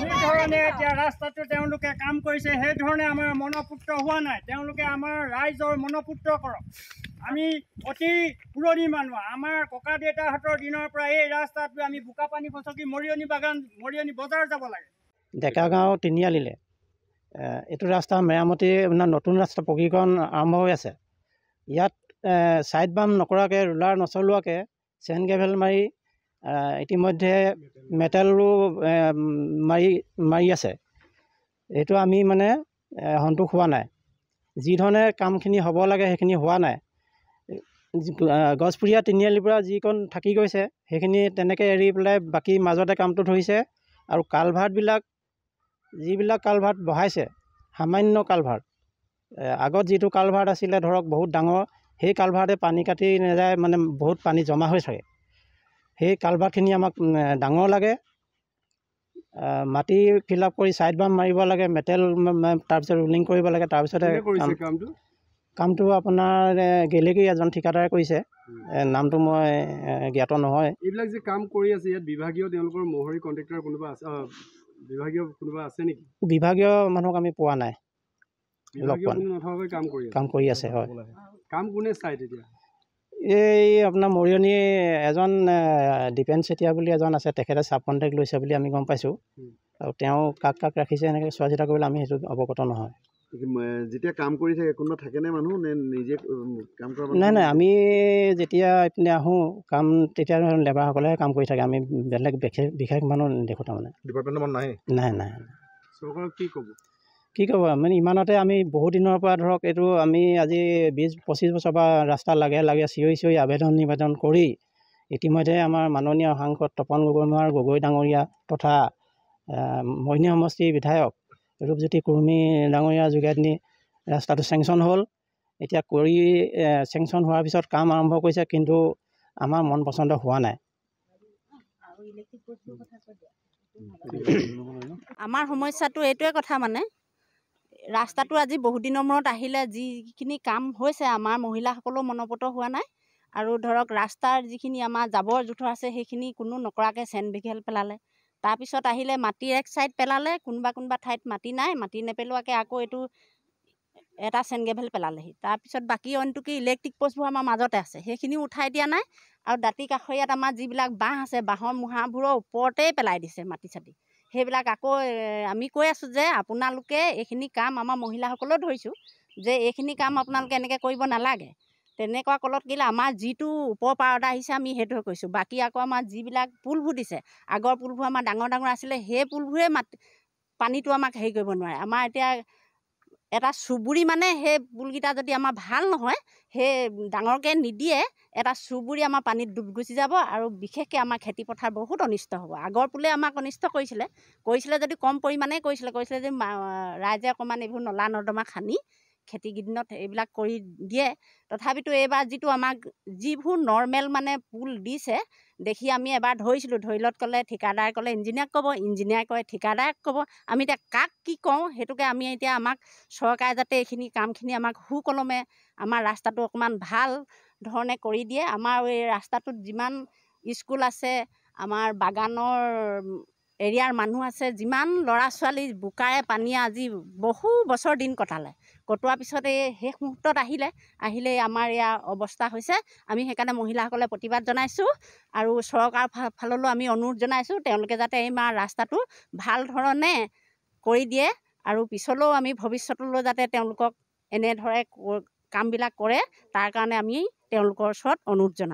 ধৰণে এতিয়া ৰাস্তাটো তেওঁলোকে কাম কৰিছে সেই ধৰণে আমাৰ মনপুত্ৰ হোৱা নাই। তেওঁলোকে আমাৰ ৰাইজৰ মনপুত্ৰ কৰক। আমি অতি পুৰণি মানুহ, আমাৰ ককা দেউতাহঁতৰ দিনৰ পৰা এই ৰাস্তাটো আমি বোকাপানী ফচকি মৰিয়নি বজাৰ যাব লাগে। ডেকাগাঁও তিনিআলিলে এইটো ৰাস্তা মেৰামতি মানে নতুন ৰাস্তা পকীকৰণ আৰম্ভ হৈ আছে। ইয়াত ছাইড বাম নকৰাকৈ ৰোলাৰ নচলোৱাকৈ চেন গ্ৰেভেল মাৰি ইতিমধ্যে মেটেলো মাৰি আছে। এইটো আমি মানে সন্তোষ হোৱা নাই। যি ধৰণে কামখিনি হ'ব লাগে সেইখিনি হোৱা নাই। গছপুৰীয়া তিনিআলিৰ পৰা যিকণ থাকি গৈছে সেইখিনি তেনেকৈ এৰি পেলাই বাকী মাজতে কামটো ধৰিছে। আৰু কালভাৰ্টবিলাক যিবিলাক কালভাৰ্ট বহাইছে সামান্য কালভাৰ্ট, আগত যিটো কালভাৰ্ট আছিলে ধৰক বহুত ডাঙৰ, সেই কালভাৰ্টে পানী কাটি নাযায়, মানে বহুত পানী জমা হৈ থাকে। সেই কালভাৰ্টখিনি আমাক ডাঙৰ লাগে। মাটি ফিল আপ কৰি ছাইড বাম মাৰিব লাগে, মেটেল তাৰপিছত ৰুলিং কৰিব লাগে। তাৰপিছতে কামটো আপোনাৰ গেলেকী এজন ঠিকাদাৰে কৰিছে, নামটো মই জ্ঞাত নহয়। এইবিলাক যে কাম কৰি আছে ইয়াত বিভাগীয় তেওঁলোকৰ মহৰী কণ্ট্ৰেক্টৰ কোনোবা আছে, বিভাগীয় কোনোবা আছে নেকি? বিভাগীয় মানুহক আমি পোৱা নাই। কাম কৰি আছে, হয়। কাম কোনে চাই তেতিয়া? এই আপোনাৰ মৰিয়নি এজন দীপেন চেতিয়া বুলি এজন আছে, তেখেতে চাব কণ্টেক্ট লৈছে বুলি আমি গম পাইছোঁ। আৰু তেওঁ কাক ৰাখিছে এনেকৈ চোৱা চিতা কৰিবলৈ আমি সেইটো অৱগত নহয়। যেতিয়া কাম কৰি থাকে কোনোবা থাকেনে মানুহ নে নিজে কাম কৰা? নাই, আমি যেতিয়া এইপিনে আহোঁ কাম, তেতিয়া লেবাৰসকলেহে কাম কৰি থাকে। আমি বেলেগ বিশেষ মানুহ দেখোঁ তাৰমানে। ডিপাৰ্টমেণ্টৰ মানুহ নাই। চৰকাৰক কি ক'ব মানে ইমানতে আমি বহুত দিনৰ পৰা ধৰক এইটো আমি আজি 20-25 বছৰ পৰা ৰাস্তা লাগে চিঞৰি আবেদন নিবেদন কৰি ইতিমধ্যে আমাৰ মাননীয় সাংসদ তপন গগৈ ডাঙৰীয়া তথা মৰিয়নি সমষ্টিৰ বিধায়ক ৰূপজ্যোতি কুৰ্মী ডাঙৰীয়াৰ যোগেদি ৰাস্তাটো চেংচন হ'ল। এতিয়া চেংচন হোৱাৰ পিছত কাম আৰম্ভ কৰিছে, কিন্তু আমাৰ মন পচন্দ হোৱা নাই। আমাৰ সমস্যাটো এইটোৱে কথা, মানে ৰাস্তাটো আজি বহুত দিনৰ মূৰত আহিলে যিখিনি কাম হৈছে আমাৰ মহিলাসকলেও মনপুত হোৱা নাই। আৰু ধৰক ৰাস্তাৰ যিখিনি আমাৰ জাবৰ জোঁথৰ আছে সেইখিনি কোনো নকৰাকৈ চেন বিঘেল পেলালে। তাৰপিছত আহিলে মাটি এক ছাইড পেলালে, কোনোবা ঠাইত মাটি নাই, মাটি নেপেলোৱাকৈ আকৌ এইটো এটা চেন গ্ৰেভেল পেলালেহি। তাৰপিছত বাকী অইনটো কি ইলেক্ট্ৰিক প'ষ্টবোৰ আমাৰ মাজতে আছে, সেইখিনিও উঠাই দিয়া নাই। আৰু দাঁতি কাষৰীয়াত আমাৰ যিবিলাক বাঁহ আছে, বাঁহৰ মূঢ়াবোৰৰ ওপৰতেই পেলাই দিছে মাটি চাটি। সেইবিলাক আকৌ আমি কৈ আছোঁ যে আপোনালোকে এইখিনি কাম আমাৰ মহিলাসকলেও ধৰিছোঁ যে এইখিনি কাম আপোনালোকে এনেকৈ কৰিব নালাগে। তেনেকুৱা কলত কিলে আমাৰ যিটো ওপৰ পাৰদা আহিছে আমি সেইটোৱে কৈছোঁ। বাকী আকৌ আমাৰ যিবিলাক পুলবোৰ দিছে, আগৰ পুলবোৰ আমাৰ ডাঙৰ আছিলে, সেই পুলবোৰে পানীটো আমাক হেৰি কৰিব নোৱাৰে। আমাৰ এতিয়া এটা চুবুৰী মানে সেই পুলকেইটা যদি আমাৰ ভাল নহয়, সেই ডাঙৰকৈ নিদিয়ে, এটা চুবুৰী আমাৰ পানীত ডুব গুচি যাব। আৰু বিশেষকৈ আমাৰ খেতিপথাৰ বহুত অনিষ্ট হ'ব। আগৰ পুলে আমাক অনিষ্ট কৰিছিলে যদি কম পৰিমাণে কৰিছিলে যে ৰাইজে অকণমান এইবোৰ নলা নৰ্দমা খান্দি খেতিকেইদিনত এইবিলাক কৰি দিয়ে। তথাপিতো এইবাৰ যিটো আমাক যিবোৰ নৰ্মেল মানে পুল দিছে দেখি আমি এবাৰ ধৰিছিলোঁ। ধৰিলত ক'লে ঠিকাদাৰে ক'লে ইঞ্জিনিয়াৰক ক'ব, ইঞ্জিনিয়াৰে কয় ঠিকাদাৰক ক'ব। আমি এতিয়া কাক কি কওঁ সেইটোকে আমি এতিয়া আমাক চৰকাৰে যাতে এইখিনি কামখিনি আমাক সুকলমে আমাৰ ৰাস্তাটো অকণমান ভাল ধৰণে কৰি দিয়ে। আমাৰ এই ৰাস্তাটোত যিমান স্কুল আছে, আমাৰ বাগানৰ এৰিয়াৰ মানুহ আছে, যিমান ল'ৰা ছোৱালী বোকাৰে পানীয়ে আজি বহু বছৰ দিন কটোৱাৰ পিছত এই শেষ মুহূৰ্তত আহিলে আমাৰ ইয়াৰ অৱস্থা হৈছে। আমি সেইকাৰণে মহিলাসকলে প্ৰতিবাদ জনাইছোঁ আৰু চৰকাৰৰ ফাললৈও আমি অনুৰোধ জনাইছোঁ তেওঁলোকে যাতে এই ৰাস্তাটো ভাল ধৰণে কৰি দিয়ে। আৰু পিছলৈও আমি ভৱিষ্যতলৈ যাতে তেওঁলোকক এনেদৰে কামবিলাক কৰে, তাৰ কাৰণে আমি তেওঁলোকৰ ওচৰত অনুৰোধ জনাওঁ।